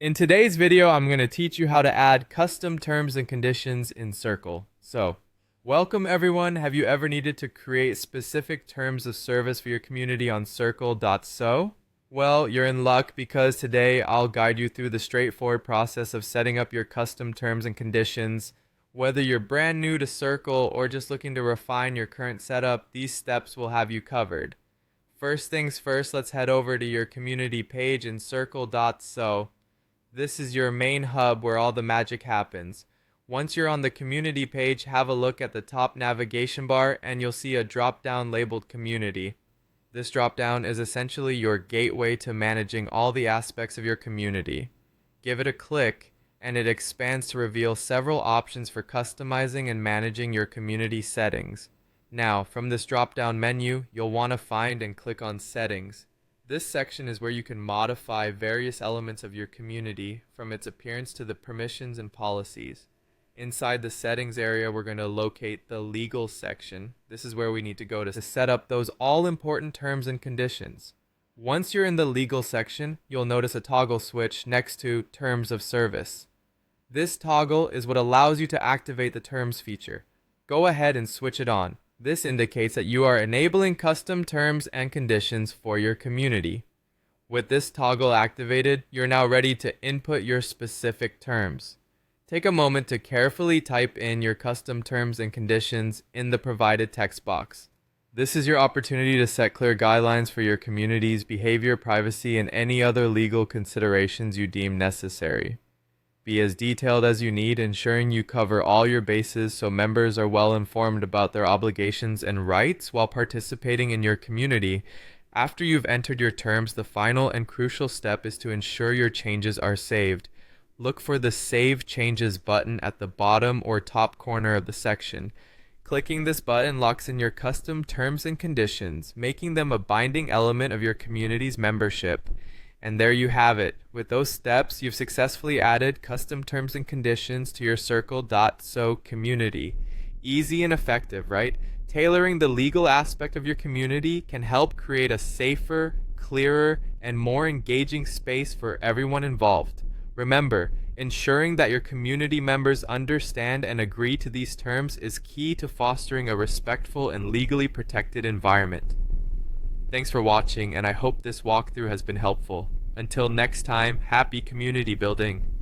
In today's video, I'm going to teach you how to add custom terms and conditions in Circle. So, welcome everyone. Have you ever needed to create specific terms of service for your community on Circle.so? Well, you're in luck because today I'll guide you through the straightforward process of setting up your custom terms and conditions. Whether you're brand new to Circle or just looking to refine your current setup, these steps will have you covered. First things first, let's head over to your community page in Circle.so. This is your main hub where all the magic happens. Once you're on the community page, have a look at the top navigation bar and you'll see a drop-down labeled community. This drop-down is essentially your gateway to managing all the aspects of your community. Give it a click and it expands to reveal several options for customizing and managing your community settings. Now, from this drop-down menu, you'll want to find and click on Settings. This section is where you can modify various elements of your community, from its appearance to the permissions and policies. Inside the settings area, we're going to locate the legal section. This is where we need to go to set up those all-important terms and conditions. Once you're in the legal section, you'll notice a toggle switch next to Terms of Service. This toggle is what allows you to activate the terms feature. Go ahead and switch it on. This indicates that you are enabling custom terms and conditions for your community. With this toggle activated, you're now ready to input your specific terms. Take a moment to carefully type in your custom terms and conditions in the provided text box. This is your opportunity to set clear guidelines for your community's behavior, privacy, and any other legal considerations you deem necessary. Be as detailed as you need, ensuring you cover all your bases so members are well informed about their obligations and rights while participating in your community. After you've entered your terms, the final and crucial step is to ensure your changes are saved. Look for the Save Changes button at the bottom or top corner of the section. Clicking this button locks in your custom terms and conditions, making them a binding element of your community's membership. And there you have it. With those steps, you've successfully added custom terms and conditions to your Circle.so community. Easy and effective, right? Tailoring the legal aspect of your community can help create a safer, clearer, and more engaging space for everyone involved. Remember, ensuring that your community members understand and agree to these terms is key to fostering a respectful and legally protected environment. Thanks for watching, and I hope this walkthrough has been helpful. Until next time, happy community building!